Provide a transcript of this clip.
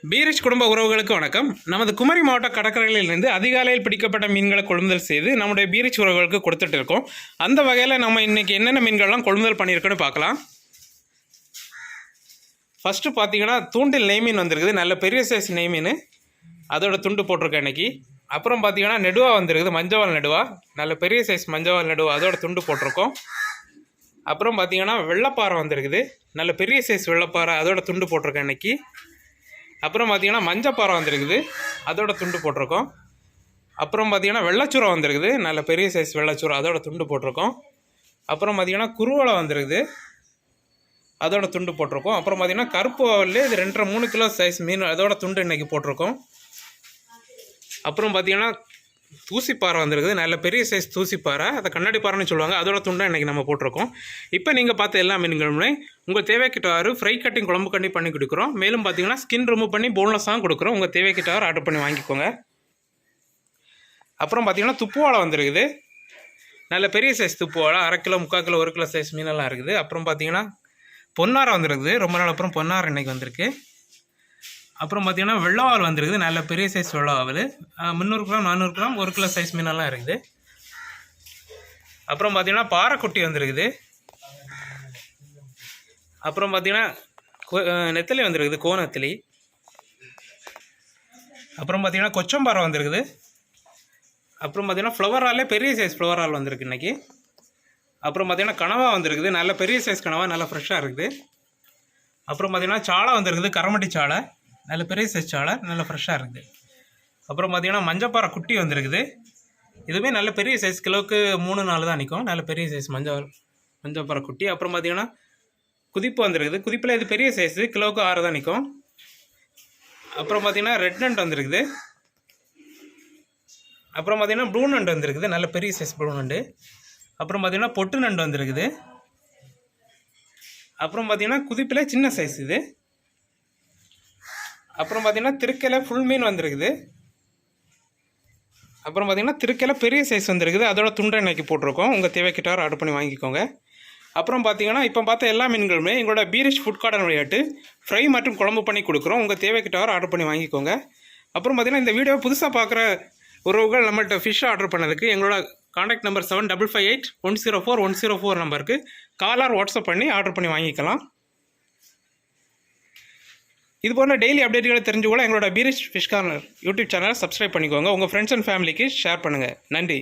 பீரிஷ் குடும்ப உறவுகளுக்கு வணக்கம். நமது குமரி மாவட்ட கடற்கரைகளிலிருந்து அதிகாலையில் பிடிக்கப்பட்ட மீன்களை கொள்முதல் செய்து நம்முடைய பீரிஷ் உறவுகளுக்கு கொடுத்துட்டு இருக்கோம். அந்த வகையில் நம்ம இன்னைக்கு என்னென்ன மீன்கள்லாம் கொள்முதல் பண்ணியிருக்கோன்னு பார்க்கலாம். ஃபஸ்ட்டு பார்த்தீங்கன்னா தூண்டில் நெய் மீன் வந்திருக்குது, நல்ல பெரிய சைஸ் நெய் மீன், அதோட துண்டு போட்டிருக்கேன் இன்னைக்கு. அப்புறம் பார்த்தீங்கன்னா நெடுவா வந்திருக்குது, மஞ்சவால் நெடுவா, நல்ல பெரிய சைஸ் மஞ்சவால் நெடுவா, அதோட துண்டு போட்டிருக்கோம். அப்புறம் பார்த்தீங்கன்னா வெள்ளைப்பாறை வந்திருக்குது, நல்ல பெரிய சைஸ் வெள்ளைப்பாறை, அதோட துண்டு போட்டிருக்கேன் இன்னைக்கு. அப்புறம் பார்த்தீங்கன்னா மஞ்சப்பாறை வந்திருக்குது, அதோட துண்டு போட்டிருக்கோம். அப்புறம் பார்த்தீங்கன்னா வெள்ளைச்சூரை வந்திருக்குது, நல்ல பெரிய சைஸ் வெள்ளைச்சூரை, அதோட துண்டு போட்டிருக்கோம். அப்புறம் பார்த்தீங்கன்னா குருவலை வந்திருக்குது, அதோட துண்டு போட்டிருக்கோம். அப்புறம் பார்த்தீங்கன்னா கருப்பு வாவல்லே இது 2.5-3 கிலோ சைஸ் மீன், அதோட துண்டு இன்றைக்கி போட்டிருக்கோம். அப்புறம் பார்த்தீங்கன்னா தூசிப்பாறை வந்திருக்குது, நல்ல பெரிய சைஸ் தூசிப்பாறை, அதை கண்ணாடி பாறைன்னு சொல்லுவாங்க, அதோட துண்டை இன்றைக்கி நம்ம போட்டிருக்கோம். இப்போ நீங்கள் பார்த்த எல்லா மீன்களுமே உங்கள் தேவைக்கிட்டவாறு ஃப்ரை கட்டிங் குழம்பு கட்டி பண்ணி கொடுக்குறோம். மேலும் பார்த்தீங்கன்னா ஸ்கின் ரிமூவ் பண்ணி போன்லெஸ்ஸாக கொடுக்குறோம். உங்கள் தேவைக்கிட்டவாறு ஆர்டர் பண்ணி வாங்கிக்கோங்க. அப்புறம் பார்த்தீங்கன்னா துப்புவாழை வந்திருக்குது, நல்ல பெரிய சைஸ் துப்புவாழை, 1/2 கிலோ 3/4 கிலோ 1 கிலோ சைஸ் மீனெல்லாம் இருக்குது. அப்புறம் பார்த்தீங்கன்னா பொன்னாரை வந்திருக்குது, ரொம்ப நாள் அப்புறம் பொன்னாரை இன்றைக்கி வந்திருக்கு. அப்புறம் பார்த்தீங்கன்னா வெள்ளாவால் வந்திருக்குது, நல்ல பெரிய சைஸ் வெள்ளாவால், 300 கிராம் 400 கிராம் 1 கிலோ சைஸ் மீனெல்லாம் இருக்குது. அப்புறம் பார்த்தீங்கன்னா பாறைக்குட்டி வந்திருக்குது. அப்புறம் பார்த்தீங்கன்னா நெத்தலி வந்திருக்குது, கோநெத்தலி. அப்புறம் பார்த்தீங்கன்னா கொச்சம்பாறை வந்திருக்குது. அப்புறம் பார்த்தீங்கன்னா ஃப்ளவர் பெரிய சைஸ் ஃப்ளவர் ஆல் வந்திருக்கு இன்றைக்கி. அப்புறம் பார்த்தீங்கன்னா கனவா வந்திருக்குது, நல்ல பெரிய சைஸ் கனவா, நல்லா ஃப்ரெஷ்ஷாக இருக்குது. அப்புறம் பார்த்தீங்கன்னா சாலை வந்திருக்குது, கரமட்டி சாலை, நல்ல பெரிய சைஸ் சாலை, நல்ல ஃப்ரெஷ்ஷாக இருக்குது. அப்புறம் பார்த்தீங்கன்னா மஞ்சப்பாறை குட்டி வந்திருக்குது, இதுவுமே நல்ல பெரிய சைஸ், கிலோவுக்கு 3-4 தான் நிற்கும், நல்ல பெரிய சைஸ் மஞ்சப்பாறை குட்டி. அப்புறம் பார்த்தீங்கன்னா குதிப்பு வந்திருக்குது, குதிப்பில் இது பெரிய சைஸு, கிலோவுக்கு 6 தான் நிற்கும். அப்புறம் பார்த்தீங்கன்னா ரெட் நண்டு வந்திருக்குது. அப்புறம் பார்த்தீங்கன்னா ப்ளூ நண்டு வந்திருக்குது, நல்ல பெரிய சைஸ் ப்ளூ நண்டு. அப்புறம் பார்த்தீங்கன்னா பொட்டு நண்டு வந்திருக்குது. அப்புறம் பார்த்தீங்கன்னா குதிப்பில் சின்ன சைஸ் இது. அப்புறம் பார்த்தீங்கன்னா திருக்கையில் ஃபுல் மீன் வந்திருக்குது. அப்புறம் பார்த்தீங்கன்னா திருக்கையில் பெரிய சைஸ் வந்திருக்குது, அதோட துண்டை இன்றைக்கி போட்டிருக்கோம். உங்கள் தேவைக்கிட்டார் ஆர்டர் பண்ணி வாங்கிக்கோங்க. அப்புறம் பார்த்தீங்கன்னா இப்போ பார்த்த எல்லா மீன்களுமே எங்களோட பீரிஷ் ஃபுட் கார்டன் விளையாட்டு ஃப்ரை மற்றும் குழம்பு பண்ணி கொடுக்குறோம். உங்கள் தேவைக்கிட்டார் ஆர்டர் பண்ணி வாங்கிக்கோங்க. அப்புறம் பார்த்தீங்கன்னா இந்த வீடியோ புதுசாக பார்க்குற உறவுகள் நம்மள்கிட்ட ஃபிஷ் ஆர்டர் பண்ணதுக்கு எங்களோட கான்டாக்ட் நம்பர் 7558-104-104 நம்பருக்கு கால் ஆர் வாட்ஸ்அப் பண்ணி ஆர்டர் பண்ணி வாங்கிக்கலாம். இது போன்ற டெய்லி அப்டேட்டுகளை தெரிஞ்சுக்கொள்ள எங்களோட பீரிஷ் ஃபிஷ் கார்னர் யூடியூப் சேனலை சப்ஸ்கிரைப் பண்ணிக்கோங்க. உங்கள் ஃப்ரெண்ட்ஸ் அண்ட் ஃபேமிலிக்கு ஷேர் பண்ணுங்கள். நன்றி.